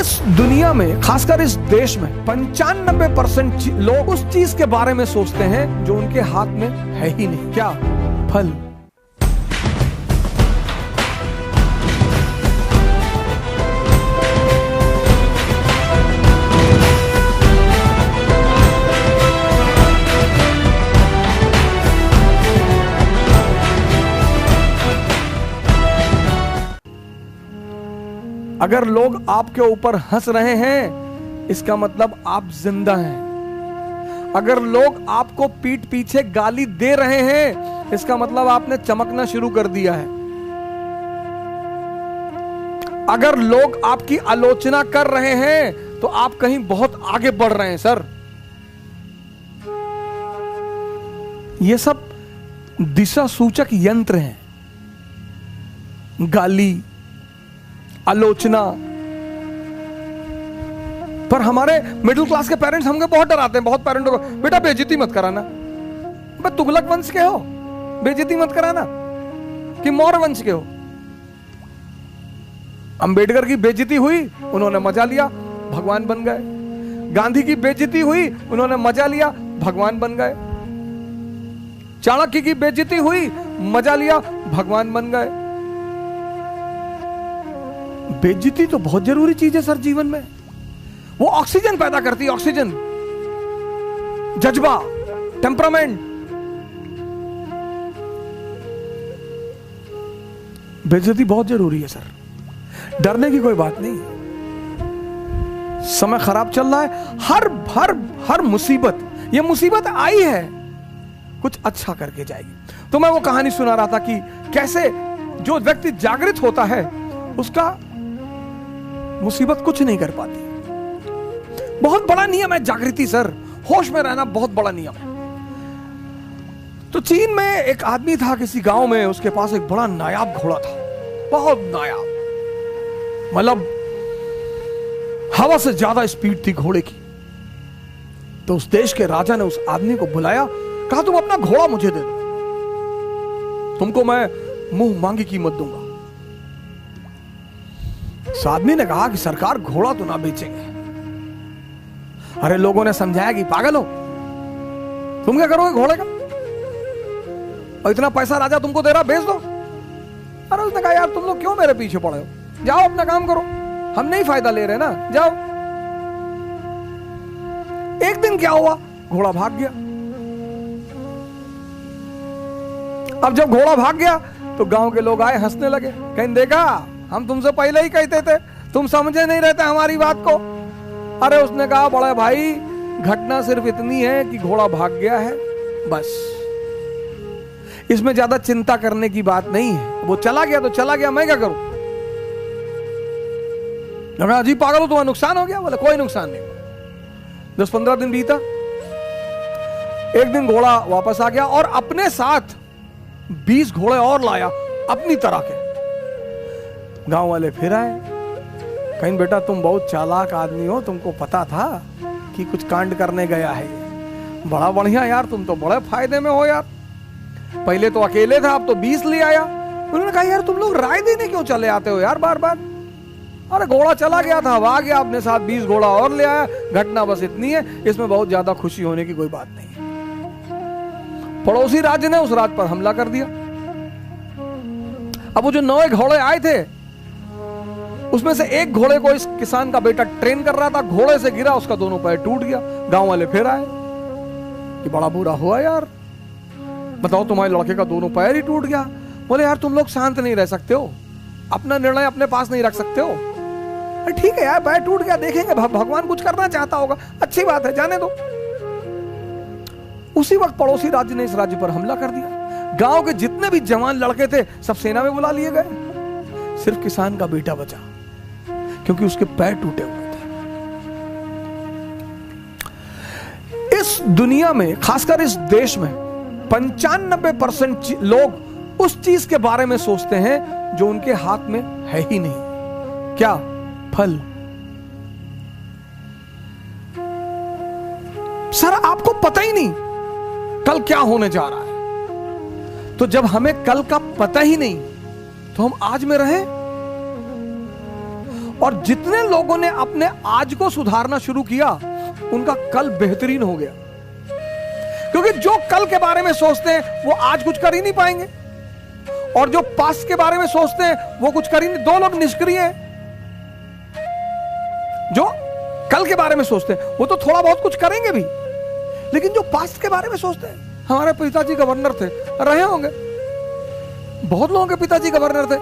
इस दुनिया में, खासकर इस देश में 95% लोग उस चीज के बारे में सोचते हैं जो उनके हाथ में है ही नहीं। क्या? फल। अगर लोग आपके ऊपर हंस रहे हैं, इसका मतलब आप जिंदा हैं। अगर लोग आपको पीठ पीछे गाली दे रहे हैं, इसका मतलब आपने चमकना शुरू कर दिया है। अगर लोग आपकी आलोचना कर रहे हैं, तो आप कहीं बहुत आगे बढ़ रहे हैं सर। ये सब दिशा सूचक यंत्र हैं। गाली, आलोचना। पर हमारे मिडिल क्लास के पेरेंट्स हमको बहुत डराते हैं। बहुत पेरेंट्स को, बेटा बेइज्जती मत कराना। बे तुगलक वंश के हो, बेइज्जती मत कराना। कि मौर्य वंश के हो। अंबेडकर की बेइज्जती हुई, उन्होंने मजा लिया, भगवान बन गए। गांधी की बेइज्जती हुई, उन्होंने मजा लिया, भगवान बन गए। चाणक्य की बेइज्जती हुई, मजा लिया, भगवान बन गए। बेइज्जती तो बहुत जरूरी चीज है सर जीवन में। वो ऑक्सीजन पैदा करती है, ऑक्सीजन, जज्बा, टेम्परामेंट। बेइज्जती बहुत जरूरी है सर। डरने की कोई बात नहीं। समय खराब चल रहा है। हर मुसीबत, ये मुसीबत आई है, कुछ अच्छा करके जाएगी। तो मैं वो कहानी सुना रहा था कि कैसे जो व्यक्ति जागृत होता है, उसका मुसीबत कुछ नहीं कर पाती। बहुत बड़ा नियम है जागृति सर। होश में रहना बहुत बड़ा नियम है। तो चीन में एक आदमी था किसी गांव में, उसके पास एक बड़ा नायाब घोड़ा था, बहुत नायाब, मतलब हवा से ज्यादा स्पीड थी घोड़े की। तो उस देश के राजा ने उस आदमी को बुलाया, कहा तुम अपना घोड़ा मुझे दे दो, तुमको मैं मुंह मांगी कीमत दूंगा। उस आदमी ने कहा कि सरकार घोड़ा तो ना बेचेंगे। अरे लोगों ने समझाया कि पागल हो, तुम क्या करोगे घोड़े का, और इतना पैसा राजा तुमको दे रहा, बेच दो। अरे उसने कहा यार तुम लोग क्यों मेरे पीछे पड़े हो, जाओ अपना काम करो, हम नहीं फायदा ले रहे ना, जाओ। एक दिन क्या हुआ, घोड़ा भाग गया। अब जब घोड़ा भाग गया तो गांव के लोग आए, हंसने लगे, कहीं देखा हम तुमसे पहले ही कहते थे, तुम समझे नहीं रहते हमारी बात को। अरे उसने कहा बड़े भाई, घटना सिर्फ इतनी है कि घोड़ा भाग गया है, बस। इसमें ज्यादा चिंता करने की बात नहीं है। वो चला गया तो चला गया, मैं क्या करूं। अजीब पागल हो, तुम्हारा नुकसान हो गया। बोले कोई नुकसान नहीं। 10-15 दिन बीता। एक दिन घोड़ा वापस आ गया और अपने साथ 20 घोड़े और लाया, अपनी तरह के। गांव वाले फिर आए, कहीं बेटा तुम बहुत चालाक आदमी हो, तुमको पता था कि कुछ कांड करने गया है ये। बड़ा बढ़िया यार, तुम तो बड़े फायदे में हो यार। पहले तो अकेले था, अब तो 20 ले आया। उन्होंने कहा यार तुम लोग राय देने क्यों चले आते हो यार बार बार। अरे घोड़ा चला गया था, आ गया, अपने साथ 20 घोड़ा और ले आया। घटना बस इतनी है, इसमें बहुत ज्यादा खुशी होने की कोई बात नहीं है। पड़ोसी राज्य ने उस राज्य पर हमला कर दिया। अब वो जो 9 घोड़े आए थे, उसमें से एक घोड़े को इस किसान का बेटा ट्रेन कर रहा था, घोड़े से गिरा, उसका दोनों पैर टूट गया। गांव वाले फिर आए कि बड़ा बुरा हुआ यार, बताओ तुम्हारे लड़के का दोनों पैर ही टूट गया। बोले यार तुम लोग शांत नहीं रह सकते हो, अपना निर्णय अपने पास नहीं रख सकते हो। ठीक है यार, पैर टूट गया, देखेंगे, भगवान कुछ करना चाहता होगा, अच्छी बात है, जाने दो। उसी वक्त पड़ोसी राज्य ने इस राज्य पर हमला कर दिया। गांव के जितने भी जवान लड़के थे सब सेना में बुला लिए गए। सिर्फ किसान का बेटा बचा, क्योंकि उसके पैर टूटे हुए थे। इस दुनिया में, खासकर इस देश में 95% लोग उस चीज के बारे में सोचते हैं जो उनके हाथ में है ही नहीं। क्या? फल। सर आपको पता ही नहीं कल क्या होने जा रहा है। तो जब हमें कल का पता ही नहीं, तो हम आज में रहें। और जितने लोगों ने अपने आज को सुधारना शुरू किया, उनका कल बेहतरीन हो गया। क्योंकि जो कल के बारे में सोचते हैं वो आज कुछ कर ही नहीं पाएंगे, और जो पास्ट के बारे में सोचते हैं वो कुछ कर ही नहीं। दो लोग निष्क्रिय हैं। जो कल के बारे में सोचते हैं वो तो थोड़ा बहुत कुछ करेंगे भी, लेकिन जो पास्ट के बारे में सोचते हैं, हमारे पिताजी गवर्नर थे, रहे होंगे, बहुत लोगों के पिताजी गवर्नर थे,